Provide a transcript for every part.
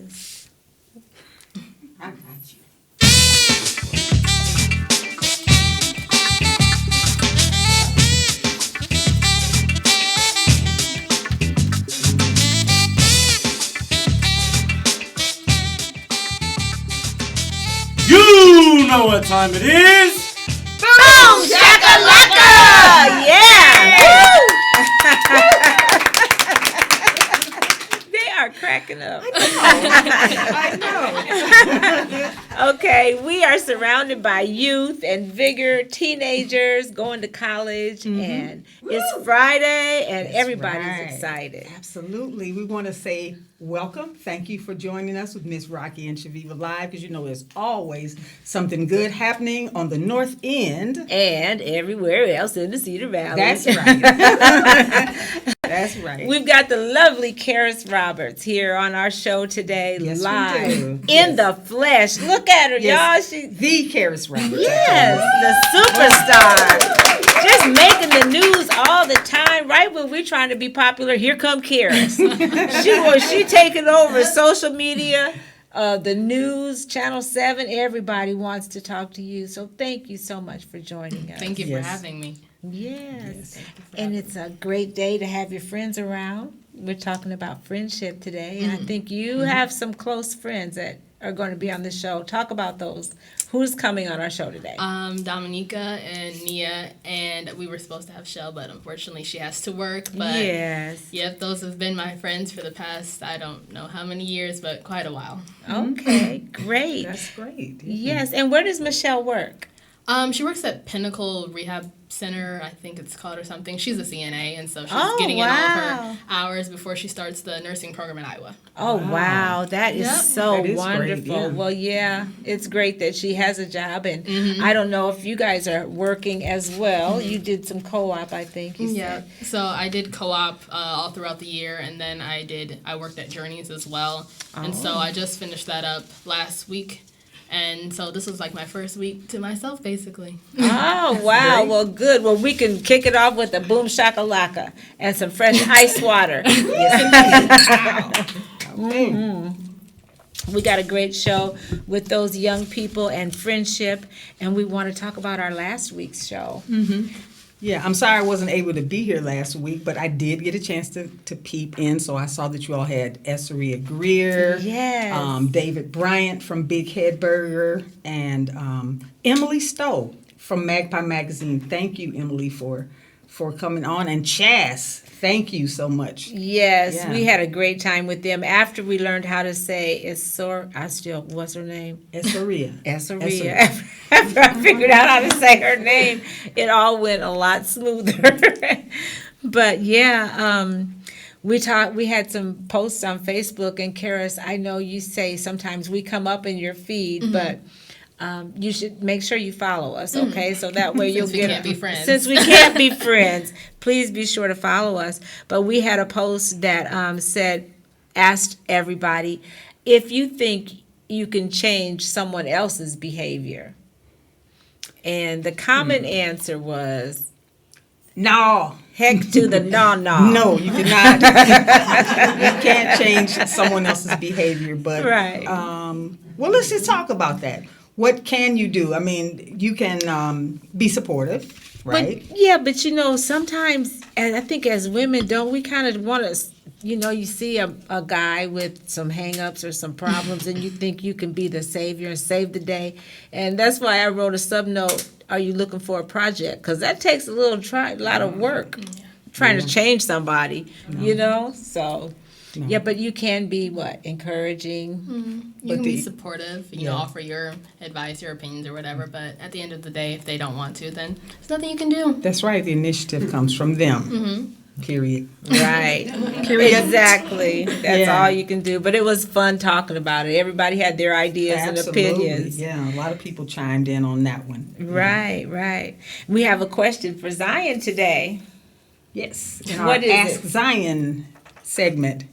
this. I got you. You know what time it is. Boom shakalaka! Yeah! They are cracking up. I know. Okay, we are surrounded by youth and vigor, teenagers going to college, and it's Friday, and everybody's right. excited. Absolutely. We want to say welcome. Thank you for joining us with Miss Rocki and Chaveevah Live, because you know there's always something good happening on the North End. And everywhere else in the Cedar Valley. That's right. That's right. We've got the lovely Kerris Roberts here on our show today, Yes, we live do. in the flesh. Look at her, y'all. Yes, the Kerris Roberts. Yes, the superstar. Just making the news all the time. Right when we're trying to be popular, here come Kerris. she taking over social media, the news, Channel 7. Everybody wants to talk to you. So thank you so much for joining us. Thank you for having me. Yes. And it's a great day to have your friends around. We're talking about friendship today. And I think you have some close friends that are going to be on the show. Talk about those. Who's coming on our show today? Dominiqua and Nia, and we were supposed to have Shell, but unfortunately she has to work. But yes. Yep, those have been my friends for the past, I don't know how many years, but quite a while. Okay, great. That's great. Yes, and where does Michelle work? She works at Pinnacle Rehab Center, I think it's called, or something. She's a CNA, and so she's getting in all of her hours before she starts the nursing program in Iowa. Oh, wow. That is so That is wonderful. great, yeah. Well, yeah, it's great that she has a job. And I don't know if you guys are working as well. You did some co-op, I think you Yeah, said. so I did co-op all throughout the year, and then I worked at Journeys as well. And so I just finished that up last week. And so this was like my first week to myself, basically. Oh, wow. Well, good. Well, we can kick it off with a boom shakalaka and some fresh ice water. We got a great show with those young people and friendship, and we want to talk about our last week's show. Yeah, I'm sorry I wasn't able to be here last week, but I did get a chance to peep in. So I saw that you all had Esseria Greer, Yes. David Bryant from Big Head Burger, and Emily Stowe from Magpie Magazine. Thank you, Emily, for coming on. And Chas, thank you so much. Yes, Yeah. we had a great time with them after we learned how to say what's her name? Esseria. Esseria. After I figured out how to say her name, it all went a lot smoother. But yeah, we had some posts on Facebook, and Kerris, I know you say sometimes we come up in your feed, but you should make sure you follow us, okay? So that way you'll Since we get can't be friends. Since we can't be friends, please be sure to follow us. But we had a post that asked everybody if you think you can change someone else's behavior. And the common answer was, No. heck to the no. No, you cannot. You can't change someone else's behavior. But Right. well, let's just talk about that. What can you do? I mean, you can be supportive, right? But you know, sometimes, and I think as women, don't we kind of want to, you see a guy with some hang-ups or some problems, and you think you can be the savior and save the day. And that's why I wrote a sub-note, are you looking for a project? Because that takes a lot of work, trying to change somebody, so... No. Yeah, but you can be encouraging. You can be supportive, offer your advice, your opinions, or whatever. But at the end of the day, if they don't want to, then there's nothing you can do. That's right. The initiative comes from them. Period. Right. Period. Exactly. That's Yeah. all you can do. But it was fun talking about it. Everybody had their ideas Absolutely. and opinions. Yeah, a lot of people chimed in on that one. Right. We have a question for Zion today. Yes. In What our is Ask it? Zion segment.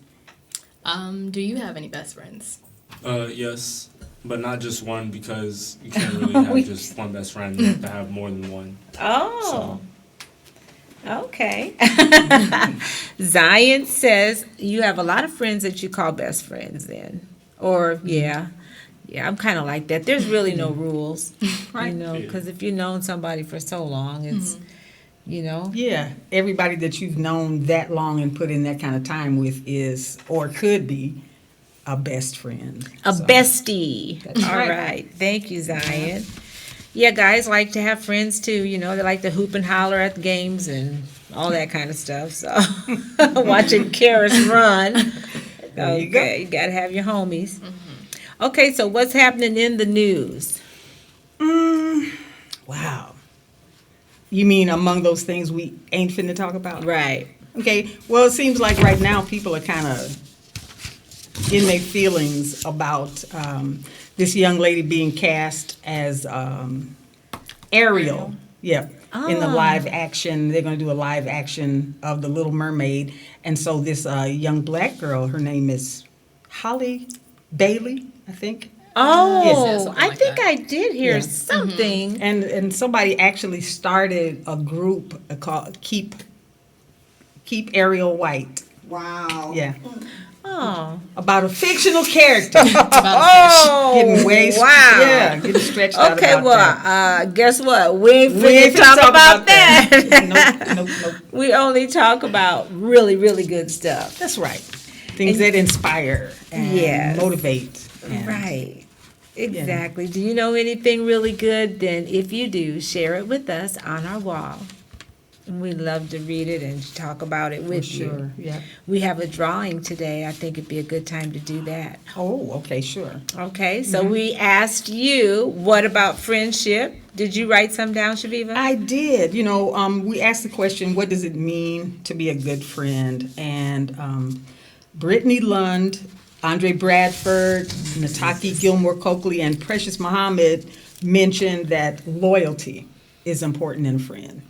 Do you have any best friends? Yes, but not just one, because you can't really have just one best friend. You have to have more than one. Oh. Okay. Zion says you have a lot of friends that you call best friends then. Or, yeah. Yeah, I'm kind of like that. There's really no rules, Right. you know, because if you've known somebody for so long, it's, you know. Yeah, everybody that you've known that long and put in that kind of time with is, or could be, a best friend. A So, bestie. That's All right. right. Thank you, Zion. Yeah, guys like to have friends too. You know, they like to hoop and holler at the games and all that kind of stuff. So, watching Kerris run. There you go. Okay, you got to have your homies. Okay, so what's happening in the news? Wow. You mean among those things we ain't finna talk about? Right. Okay, well, it seems like right now people are kind of in their feelings about this young lady being cast as Ariel. Yep. In the live action, they're going to do a live action of The Little Mermaid. And so this young black girl, her name is Holly Bailey, I think. Oh, Yes, something I like think that. I did hear Yeah. something. And somebody actually started a group called Keep Ariel White. Wow. Yeah. Oh. About a fictional character. Oh, Getting way wow. Yeah, getting stretched out Okay, about that. well, guess what? We ain't We ain't finna finna talk about that. Nope. We only talk about really, really good stuff. That's right. Things that inspire and Yes. motivate. And Right. Exactly. Do you know anything really good? Then if you do, share it with us on our wall. And we love to read it and talk about it For with you. sure. Yeah. We have a drawing today. I think it'd be a good time to do that. Oh, okay, sure. Okay, so we asked you, what about friendship? Did you write some down, Chaveevah? I did. You know, we asked the question, what does it mean to be a good friend? And Brittany Lund, Andre Bradford, Nataki Gilmore Coakley, and Precious Muhammad mentioned that loyalty is important in a friend.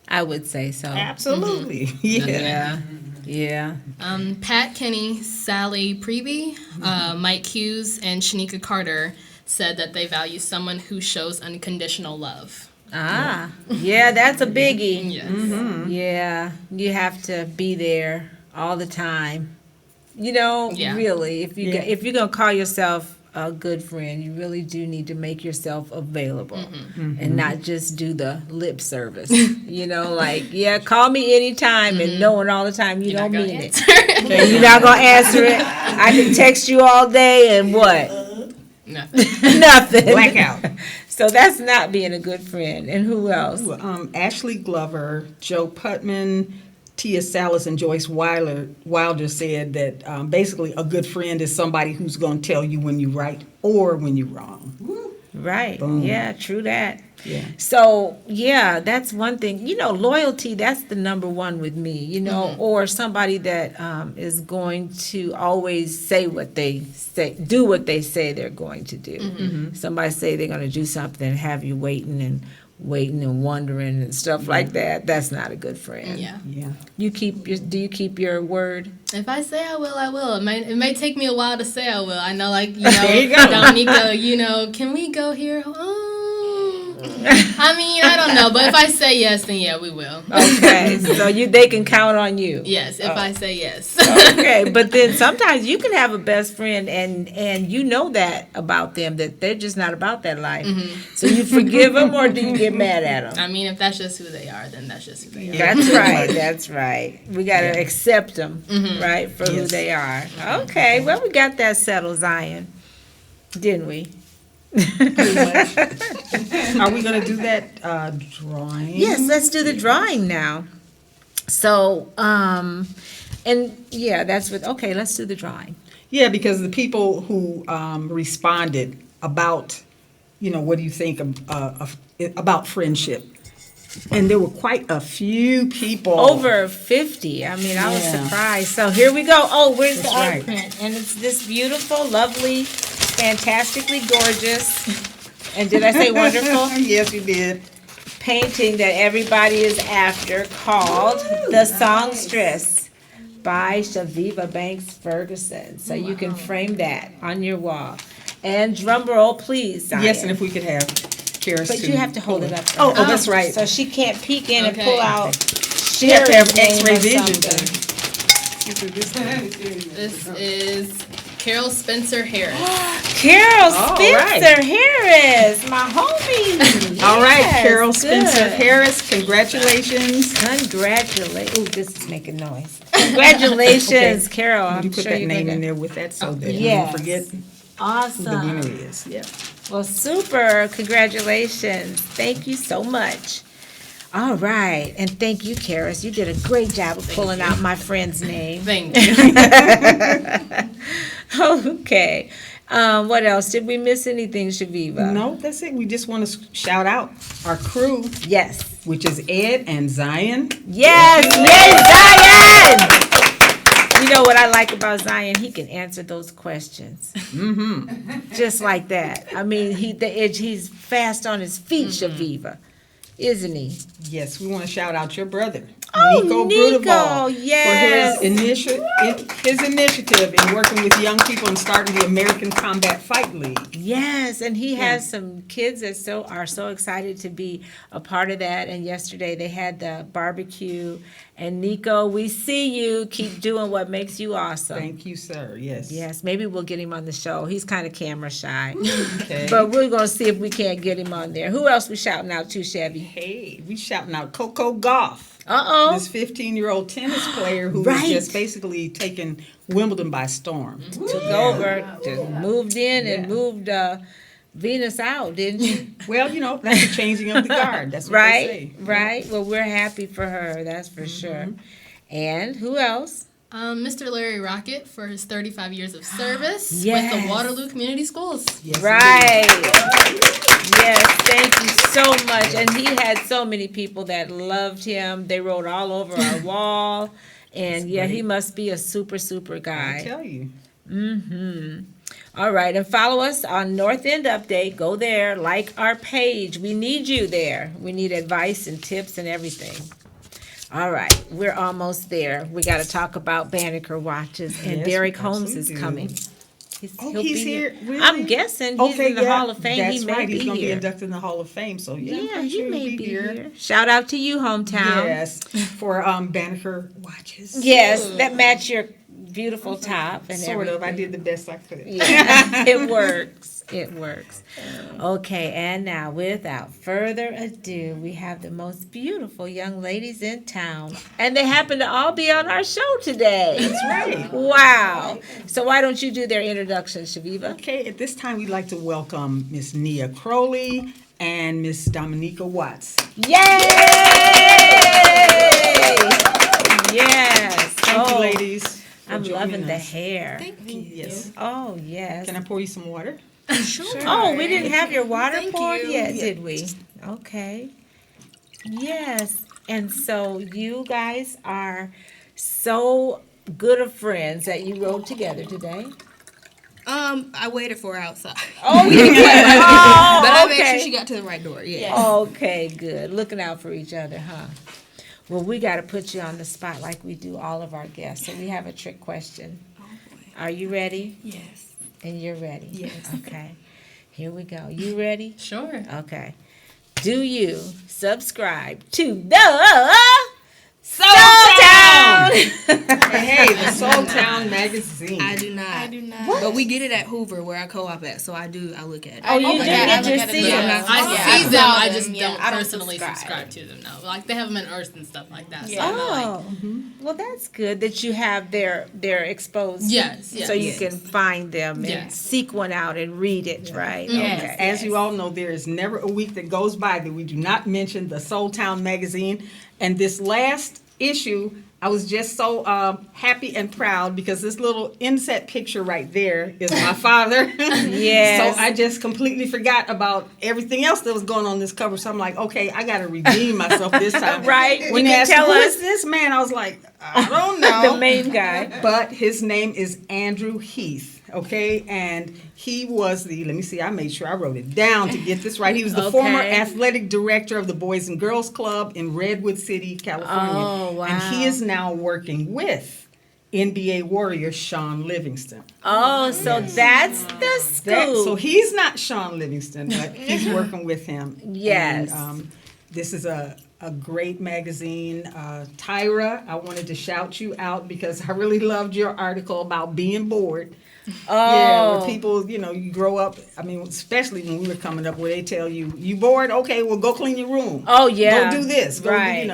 I would say so. Absolutely. Yeah. Yeah. Pat Kenny, Sally Prevey, Mike Hughes, and Shanika Carter said that they value someone who shows unconditional love. Ah, yeah, that's a biggie. Yes. Yeah, you have to be there all the time. You know, Yeah. really, if you Yeah. if you're gonna call yourself a good friend, you really do need to make yourself available and not just do the lip service. You know, like, yeah, call me anytime and knowing all the time you don't not mean gonna it. And you're not gonna answer it. I can text you all day and what? Nothing. Nothing. Blackout. So that's not being a good friend. And who else? Ashley Glover, Joe Putman, Tia Salas, and Joyce Wilder said that basically a good friend is somebody who's going to tell you when you're right or when you're wrong. Right. Boom. Yeah, true that. Yeah. So, yeah, that's one thing. You know, loyalty, that's the number one with me, you know, or somebody that is going to always say what they say, do what they say they're going to do. Somebody say they're going to do something and have you waiting and wondering and stuff like that. That's not a good friend. Yeah. Yeah. Do you keep your word? If I say I will, I will. It may take me a while to say I will. I know, like, There you go. Dominiqua, can we go here? I mean, I don't know. But if I say yes, then yeah, we will. Okay, so they can count on you. Yes, if I say yes. Okay, but then sometimes you can have a best friend and you know that about them, that they're just not about that life. So you forgive them or do you get mad at them? I mean, if that's just who they are, then that's just who they are. That's right. That's right. We got to accept them, right, for who Yes. they are. Okay, well, we got that settled, Zion, didn't we? Are we going to do that drawing? Yes, let's do the drawing now. So, and yeah, that's what. Okay, let's do the drawing. Yeah, because the people who responded about, what do you think about friendship? And there were quite a few people. Over 50. I mean, I was Yeah. surprised. So here we go. Oh, where's That's the art right. print? And it's this beautiful, lovely, fantastically gorgeous, and did I say wonderful? Yes, you did. Painting that everybody is after called The Songstress by Chaveevah Banks Ferguson. So you can frame that on your wall. And drum roll, please, Zion. Yes, and if we could have Kerris But you have to hold it up. Oh, that's right. So she can't peek in and Okay. pull out You have to have Sherry's name X-ray or vision. something. This is Carol Spencer Harris. Carol All Spencer Harris, my homie. All right, Yes, Carol good. Spencer Harris, congratulations. Congratulations. Ooh, this is making noise. Congratulations, Okay. Carol. You I'm put sure that you're name in gonna. there with that so that you Yes. don't forget who the Awesome. winner is. Yeah. Well, super. Congratulations. Thank you so much. All right. And thank you, Kerris. You did a great job of pulling out my friend's name. Thank you. Okay. What else? Did we miss anything, Chaveevah? No, that's it. We just want to shout out our crew, Yes. which is Ed and Zion. Yes. Yes, Zion! You know what I like about Zion? He can answer those questions. Mm-hmm. Just like that. I mean, he's fast on his feet, Chaveevah. Isn't he? Yes, we want to shout out your brother, Oh, Nico Nico, Brudevall, yes. for his initiative in working with young people and starting the American Combat Fight League. Yes, and he has some kids that are so excited to be a part of that. And yesterday they had the barbecue. And Nico, we see you. Keep doing what makes you awesome. Thank you, sir. Yes. Yes, maybe we'll get him on the show. He's kind of camera shy. Okay. But we're going to see if we can't get him on there. Who else we shouting out to, Chevy? Hey, we shouting out Coco Goff. Uh-oh. This 15-year-old tennis player who Right. has just basically taken Wimbledon by storm. Took over, just moved in and moved Venus out, didn't you? Well, you know, that's the changing of the guard. That's what Right, they say. right. Well, we're happy for her, that's for sure. And who else? Mr. Larry Rocket for his 35 years of service with Yes. the Waterloo Community Schools. Yes, Right. Yes, thank you so much. And he had so many people that loved him. They wrote all over our wall. And yeah, he must be a super, super I guy. tell you. All right, and follow us on North End Update. Go there, like our page. We need you there. We need advice and tips and everything. All right, we're almost there. We got to talk about Banneker watches, and Yes, Derek we Holmes is absolutely do. coming. Oh, he'll he's be here? Really? I'm guessing he's in the Hall of Fame. That's He may right. be He's going to be here. inducted in the Hall of Fame. So, yeah, I'm Yeah, pretty he sure may he'll be here. Shout out to you, hometown. Yes, for Banneker watches. Yes, that match your beautiful top and Sort of. I everything. did the best I could. Yeah, it works. It works. Okay, and now without further ado, we have the most beautiful young ladies in town. And they happen to all be on our show today. That's right. Wow. So why don't you do their introductions, Chaveevah? Okay, at this time, we'd like to welcome Miss Nia Crowley and Miss Dominiqua Watts. Yay! Yes. Thank you, ladies. for I'm joining loving the us. hair. Yes. Oh, yes. Can I pour you some water? Oh, we didn't have your water Thank poured you. yet, did we? Okay. Yes. And so you guys are so good of friends that you rode together today. I waited for her outside. Oh, you did? But I Oh, made sure okay. she got to the right door. Yeah. Okay, good. Looking out for each other, huh? Well, we got to put you on the spot like we do all of our guests. So we have a trick question. Are you ready? Yes. And you're ready? Yes. Okay. Here we go. You ready? Sure. Okay. Do you subscribe to the Soul Town? Hey, the Soul Town magazine. I do not. I do not. But we get it at Hoover where I co-op at, so I do. I look at it. Oh, you do Okay, I get look to at it, see yeah. them. Yeah. I see I them. saw I them, just yeah. don't I don't personally subscribe. subscribe to them. No, like they have them in Earth and stuff like that. So Yeah. I'm not like, Oh, well, that's good that you have their exposed. Yes, yes. So you Yes. can find them and Yes. seek one out and read it, right? Yes. Okay. As you all know, there is never a week that goes by that we do not mention the Soul Town magazine. And this last issue, I was just so happy and proud because this little inset picture right there is my father. Yes. So I just completely forgot about everything else that was going on this cover. So I'm like, okay, I got to redeem myself this time. Right. When You they can asked, tell who us. is this man? I was like, I don't know. The main guy. But his name is Andrew Heath, okay? And he was let me see, I made sure I wrote it down to get this right. He was the former Okay. athletic director of the Boys and Girls Club in Redwood City, California. Oh, wow. And he is now working with NBA Warrior Sean Livingston. Oh, so that's the scoop. So he's not Sean Livingston, but he's working with him. Yes. And, this is a great magazine. Tyra, I wanted to shout you out because I really loved your article about being bored. Yeah, Oh, where people, you grow up. I mean, especially when we were coming up, where they tell you, "You bored? Okay, well, go clean your room. oh yeah. Go do this. Go, Right.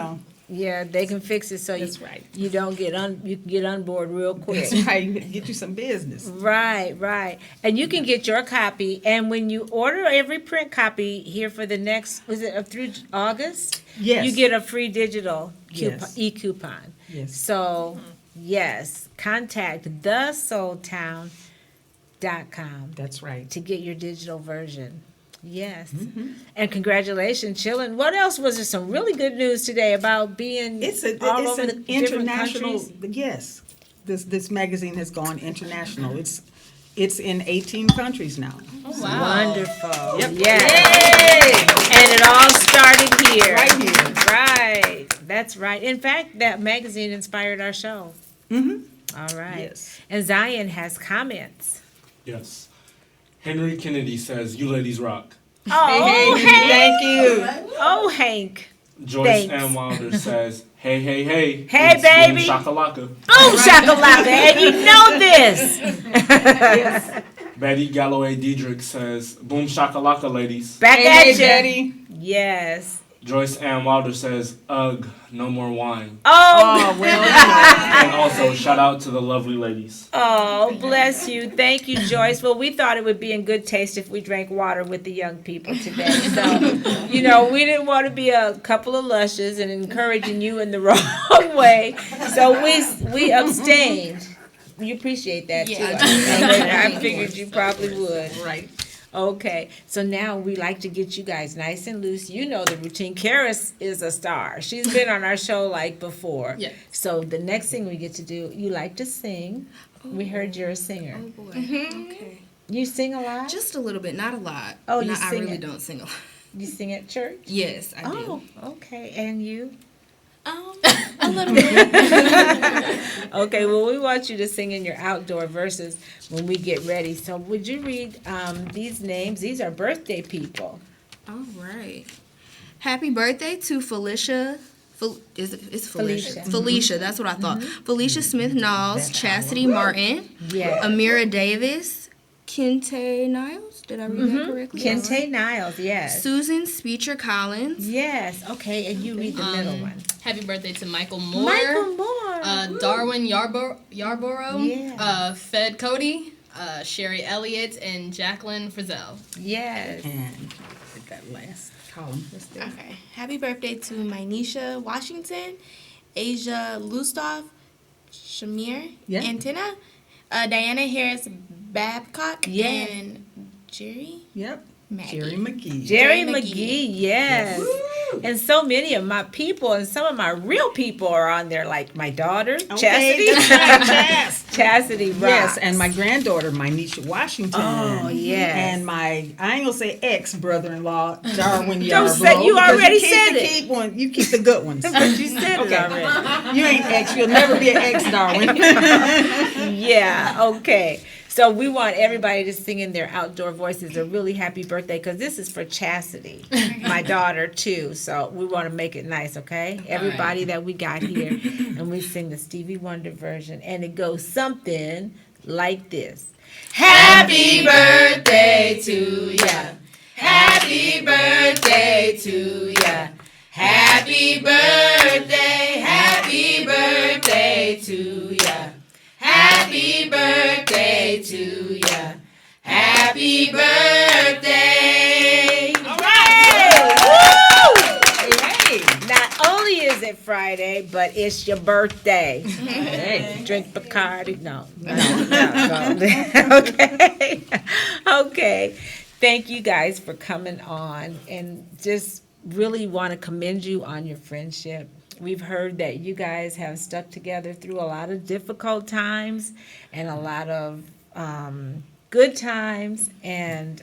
Yeah, they can fix it so That's right. you don't get you can get on board real quick. That's right. Get you some business. Right, right. And you can get your copy. And when you order every print copy here for the next, was it through August? Yes. You get a free digital Yes. e-coupon. Yes. So, yes, contact thesoultown.com That's right. to get your digital version. Yes. Mm-hmm. And congratulations, Chillin'. What else was there? Some really good news today about being It's all over an the different international. countries? Yes, this magazine has gone international. It's in 18 countries now. Oh, wow. Wonderful. Yep. Yes. And it all started here. Right here. Right. That's right. In fact, that magazine inspired our show. Mm-hmm. All right. Yes. And Zion has comments. Yes. Henry Kennedy says, "You ladies rock." Oh, Hank. Thank you. Oh, Hank. Joyce Thanks. M. Wilder says, "Hey, hey, hey. Hey, it's baby." Boom shakalaka. Boom shakalaka. And you know this. Betty Galloway Diedrich says, "Boom shakalaka, ladies." Back Hey, at you. Daddy. Yes. Joyce M. Wilder says, "Ugh, no more wine." Oh, Oh well. And also, shout out to the lovely ladies. oh, bless you. Thank you, Joyce. Well, we thought it would be in good taste if we drank water with the young people today. So, we didn't want to be a couple of lushes and encouraging you in the wrong way. So we abstained. You appreciate that, too. Yeah, I figured you probably would. Right. Okay, so now we like to get you guys nice and loose. You know the routine. Kerris is a star. She's been on our show like before. Yes. So the next thing we get to do, you like to sing. We heard you're a singer. Oh boy. Okay. You sing a lot? Just a little bit, not a lot. Oh, you I sing really it. don't sing a lot. You sing at church? Yes, I Oh, do. okay. And you? A little bit. Okay, well, we want you to sing in your outdoor verses when we get ready. So would you read these names? These are birthday people. All right. Happy birthday to Felicia. It's Felicia. Felicia. Felicia, that's what I thought. Felicia Smith Knowles, Chastity Martin, Yeah. Amira Davis, Kente Niles. Did I read that correctly? Kente Niles, yes. Susan Speecher Collins. Yes, okay, and you read the middle one. Happy birthday to Michael Moore. Michael Moore. Darwin Yarborough. Yeah. Fed Cody. Sherry Elliott and Jacqueline Frizzell. Yes. And with that last column. That's there. Okay. Happy birthday to Mynisha Washington, Asia Lustoff, Shamir Yeah. Antenna, Diana Harris Babcock, Yeah. and Jerry Yep. Maggie. Jerry McGee. Jerry Jerry McGee, yes. And so many of my people and some of my real people are on there, like my daughter, Chastity. That's right, Chas. Chastity rocks. Yes, and my granddaughter, Mynisha Washington. Oh, yes. And I ain't gonna say ex-brother-in-law, Darwin Yarborough. Don't say- you because already keep said the it. Keep one, you keep the good ones. But you said Okay. it already. You ain't ex, you'll never be an ex, Darwin. Yeah, okay. So we want everybody to sing in their outdoor voices a really happy birthday because this is for Chastity, my daughter too. So we want to make it nice, okay? Everybody that we got here, and we sing the Stevie Wonder version, and it goes something like this. Happy birthday to ya. Happy birthday to ya. Happy birthday to ya. Happy birthday to ya. Happy birthday. All right. Hey. Not only is it Friday, but it's your birthday. Hey, drink Bacardi. No. Okay. Okay. Thank you guys for coming on and just really want to commend you on your friendship. We've heard that you guys have stuck together through a lot of difficult times and a lot of good times, and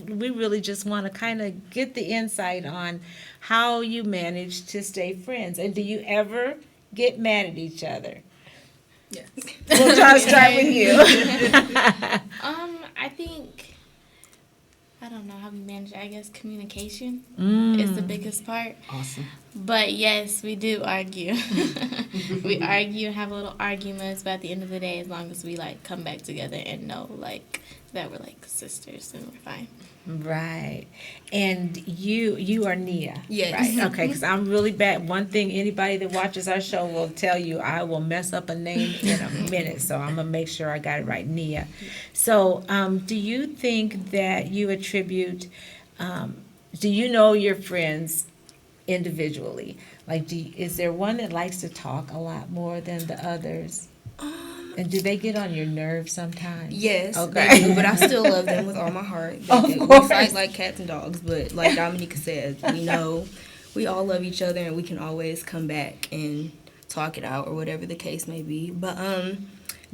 we really just want to kind of get the insight on how you manage to stay friends. And do you ever get mad at each other? Yes. We'll try to start with you. I think, I don't know how we manage it. I guess communication Mm. is the biggest part. Awesome. But yes, we do argue. We argue and have little arguments, but at the end of the day, as long as we like come back together and know like that we're like sisters, then we're fine. Right. And you are Nia. Yes. Right. Okay, because I'm really bad. One thing anybody that watches our show will tell you, I will mess up a name in a minute. So I'm going to make sure I got it right, Nia. So do you think that you attribute, do you know your friends individually? Like, is there one that likes to talk a lot more than the others? And do they get on your nerves sometimes? Yes, Okay. they do, but I still love them with all my heart. They Of do. We course. fight like cats and dogs, but like Dominiqua said, we know we all love each other and we can always come back and talk it out or whatever the case may be. But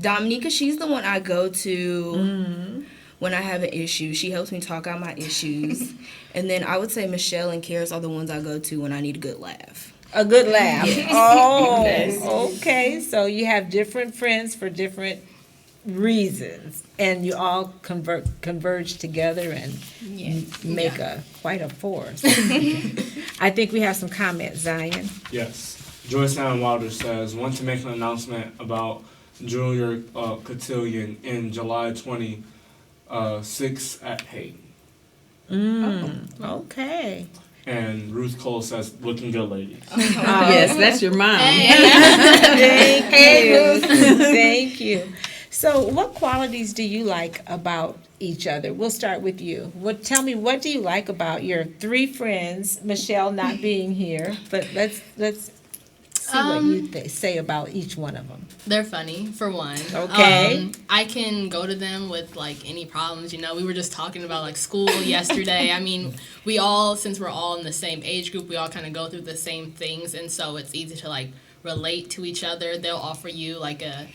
Dominiqua, she's the one I go to when I have an issue. She helps me talk out my issues. And then I would say Michelle and Kerris are the ones I go to when I need a good laugh. A good laugh. Yes. Oh, Yes. okay. So you have different friends for different reasons, and you all converge together and make quite a force. I think we have some comments, Zion. Yes. Joyce Allen Wilder says, want to make an announcement about Junior Cotillion in July 26 at Hay. Okay. And Ruth Cole says, looking good, ladies. Yes, that's your mom. Thank you. Thank you. So, what qualities do you like about each other? We'll start with you. Tell me, what do you like about your three friends? Michelle not being here, but let's see what you say about each one of them. They're funny, for one. Okay. I can go to them with, like, any problems. You know, we were just talking about, like, school yesterday. I mean, since we're all in the same age group, we all kind of go through the same things, and so it's easy to, like, relate to each other. They'll offer you, like, a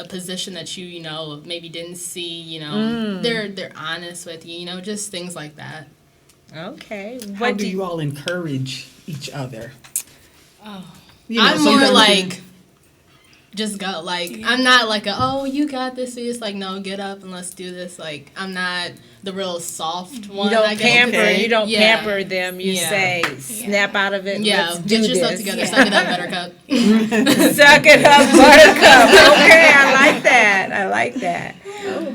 position that you know, maybe didn't see, you know. They're honest with you, you know, just things like that. Okay. How do you all encourage each other? Oh. You know, I'm more sometimes like, just go. Like, I'm not like you got this. So it's like, no, get up and let's do this. Like, I'm not the real soft one. You don't I guess you could pamper. say. You don't Yeah. pamper them. You Yeah. say, snap out of it. Yeah, Let's get do yourself this. together. Suck it up, Buttercup. Suck it up, Buttercup. Okay, I like that. I like that.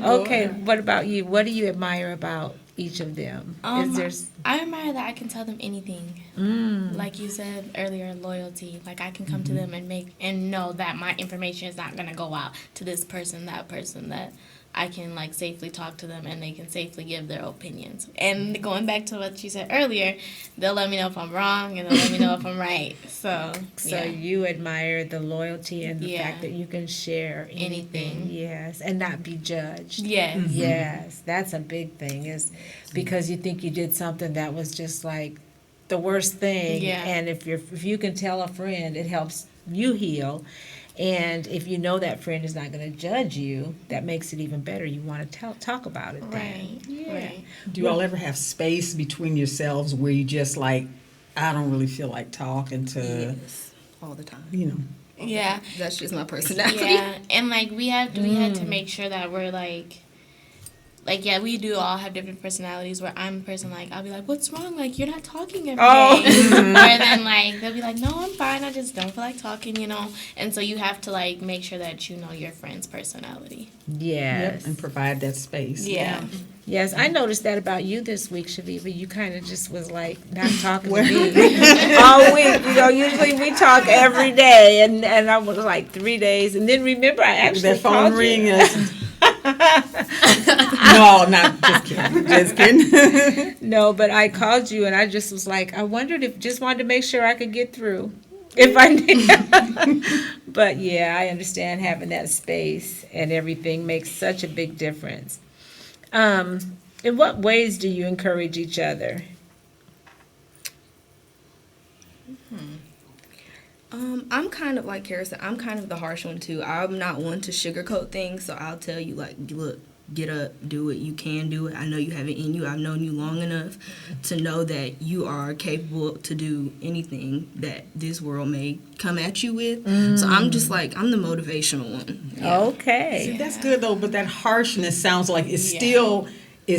Okay, what about you? What do you admire about each of them? Is there I admire that I can tell them anything. Like you said earlier, loyalty. Like I can come to them and know that my information is not gonna go out to this person, that person. That I can like safely talk to them and they can safely give their opinions. And going back to what you said earlier, they'll let me know if I'm wrong and they'll let me know if I'm right. So yeah. you admire the loyalty and the Yeah. fact that you can share anything. Anything. Yes, and not be judged. Yes. Yes, that's a big thing, is because you think you did something that was just like the worst thing. Yeah. And if you can tell a friend, it helps you heal. And if you know that friend is not going to judge you, that makes it even better. You want to talk about it then. Right. Yeah. Right. Do you all ever have space between yourselves where you just like, I don't really feel like talking to, Yes, all the time. you know? Yeah. That's just my personality. Yeah, and like we had to make sure that we're like yeah, we do all have different personalities. Where I'm a person like I'll be like, "What's wrong? Like you're not talking every day." Or then like they'll be like, "No, I'm fine. I just don't feel like talking," you know. And so you have to like make sure that you know your friend's personality. Yes. And provide that space. Yeah. Yes, I noticed that about you this week, Chaveevah. You kind of just was like not talking to me all week. You know, usually we talk every day, and I was like 3 days, and then remember I actually That phone called ring you. is. No, not just kidding. Just kidding. No, but I called you, and I just was like, I wondered just wanted to make sure I could get through if I need. But yeah, I understand having that space and everything makes such a big difference. In what ways do you encourage each other? I'm kind of like Kerris said, I'm kind of the harsh one too. I'm not one to sugarcoat things, so I'll tell you like, look, get up, do it. You can do it. I know you have it in you. I've known you long enough to know that you are capable to do anything that this world may come at you with. So I'm just like, I'm the motivational one. Okay. See, that's good though, but that harshness sounds like it's still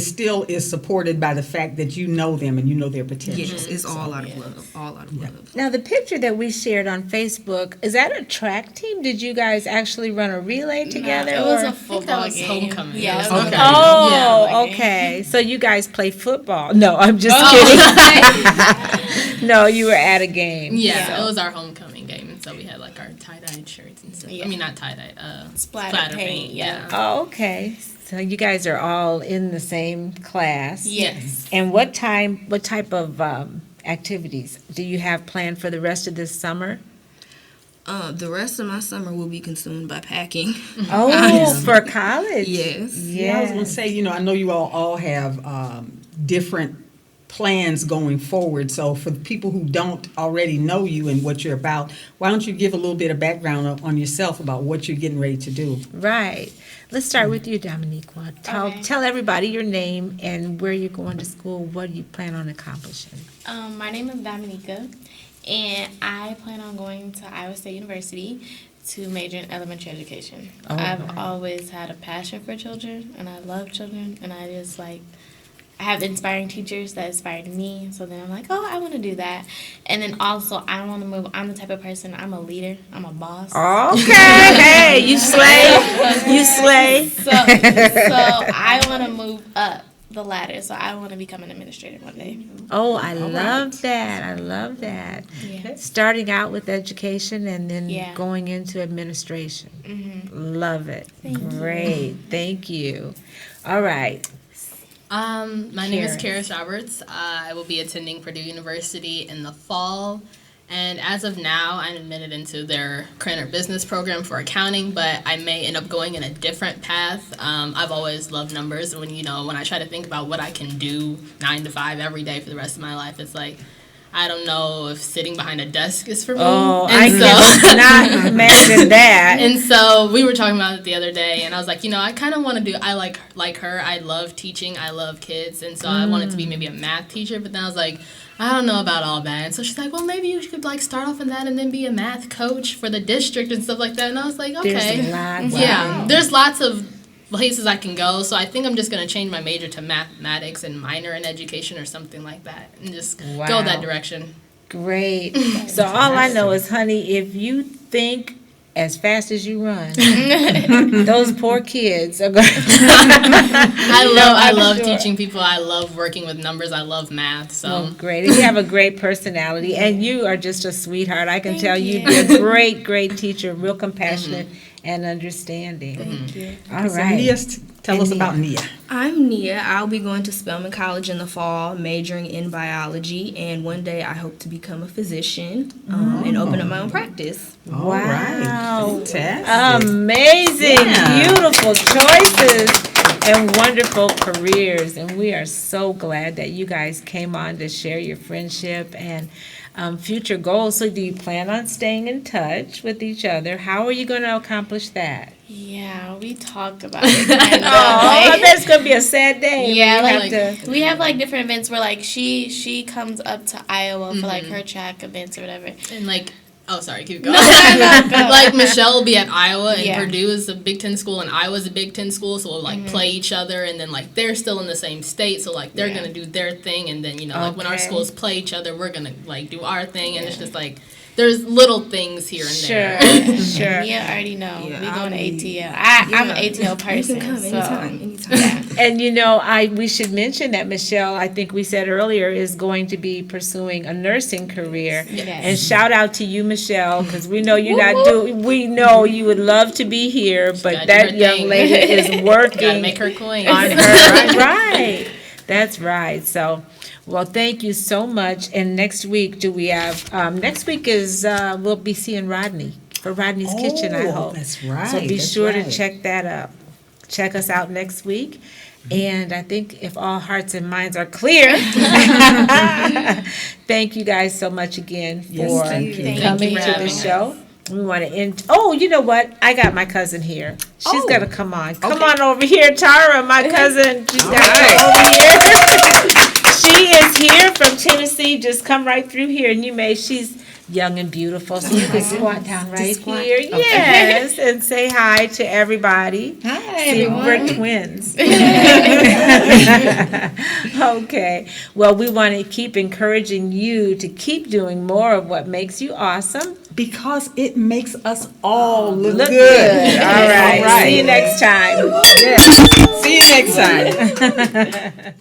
still is supported by the fact that you know them and you know their potential. Yes, it's all out of love. All out of love. Now, the picture that we shared on Facebook, is that a track team? Did you guys actually run a relay together? It was or- a I think that football was game. homecoming. Yeah. It it was was a Okay. homecoming. Oh, Yeah. okay. So you guys play football? No, I'm just kidding. No, you were at a game. Yeah, it was our homecoming game, and so we had like our tie-dyed shirts and stuff. Yeah. I mean, not tie-dyed, Splatter paint, yeah. Oh, okay. So you guys are all in the same class. Yes. And what type of activities do you have planned for the rest of this summer? The rest of my summer will be consumed by packing. Oh, for college? Yes. Yeah, I was going to say, I know you all have different plans going forward. So for the people who don't already know you and what you're about, why don't you give a little bit of background on yourself about what you're getting ready to do? Right. Let's start with you, Dominiqua. Okay. Tell everybody your name and where you're going to school. What do you plan on accomplishing? My name is Dominiqua, and I plan on going to Iowa State University to major in elementary education. Oh, I've wow. always had a passion for children, and I love children, and I just I have inspiring teachers that inspired me, so then I'm like, oh, I want to do that. And then also, I want to move. I'm the type of person, I'm a leader, I'm a boss. Okay. Hey, you slay. You slay. So I want to move up the ladder, so I want to become an administrator one day. Oh, I love that. I love that. Yeah. Starting out with education and then Yeah. going into administration. Mm-hmm. Love it. Thank you. Great. Thank you. All right. My name is Kerris. Kerris Roberts. I will be attending Purdue University in the fall. And as of now, I'm admitted into their Cranner Business Program for accounting, but I may end up going in a different path. I've always loved numbers. When I try to think about what I can do 9 to 5 every day for the rest of my life, it's like, I don't know if sitting behind a desk is for me. Oh, And I cannot imagine that. And so we were talking about it the other day, and I was like, I kind of want to do. I like her. I love teaching. I love kids, and so I wanted to be maybe a math teacher. But then I was like, I don't know about all that. And so she's like, well, maybe you could start off in that, and then be a math coach for the district and stuff like that. And I was like, okay, There's a lot. yeah. There's lots of places I can go. So I think I'm just gonna change my major to mathematics and minor in education or something like that, and just go Wow. that direction. Great. So all I know is, honey, if you think as fast as you run, those poor kids are going. I love sure. teaching people. I love working with numbers. I love math. So. Oh, great. And you have a great personality, and you are just a sweetheart. I can Thank tell you. you're a great, great teacher, real compassionate and understanding. Thank you. All So right. Nia, tell us And about Nia. Nia. I'm Nia. I'll be going to Spelman College in the fall, majoring in biology, and one day I hope to become a physician and open up my own practice. All right. Wow. Fantastic. Amazing, Yeah. beautiful choices and wonderful careers. And we are so glad that you guys came on to share your friendship and future goals. So do you plan on staying in touch with each other? How are you going to accomplish that? Yeah, we talked about it. Kind of, Oh, that's going to be a sad day. when yeah, you like have to. we have different events where she comes up to Iowa for her track events or whatever. And oh, sorry, keep going. No. Like Michelle will be at Iowa, and Yeah. Purdue is a Big Ten school, and Iowa's a Big Ten school, so we'll play each other, and then they're still in the same state, so they're gonna do their thing, and then when our Okay. schools play each other, we're gonna do our thing, and it's just there's little things here and Sure, there. sure. Yeah, I already know. Yeah, we I'll going to be- ATL. I'm an Yeah. ATL You person. can come so, anytime. And we should mention that Michelle, I think we said earlier, is going to be pursuing a nursing career. Yes. And shout out to you, Michelle, because we know you're not doing. We know you would love to be here, but gotta do that her young thing. lady is working Gotta make her queen. on her. Right. That's right. So, well, thank you so much. And next week, do we have? Next week is we'll be seeing Rodney for Rodney's Kitchen. I hope. That's right. So be that's sure to right. check that up. Check us out next week. And I think if all hearts and minds are clear, thank you guys so much again Yes, for thank you. Thank coming you for to the having us. show. We want to end. Oh, you know what? I got my cousin here. She's Oh. gonna come on. Come Okay. on over here, Tara, my cousin. She's All got to right. come over here. She is here from Tennessee. Just come right through here, and she's young and beautiful. So you can squat down right squat. here. Okay. Yes, and say hi to everybody. Hi, See, everyone. we're twins. Okay. Well, we want to keep encouraging you to keep doing more of what makes you awesome. Because it makes us all look Look good. good. All right. All right. See you next time. See you next time.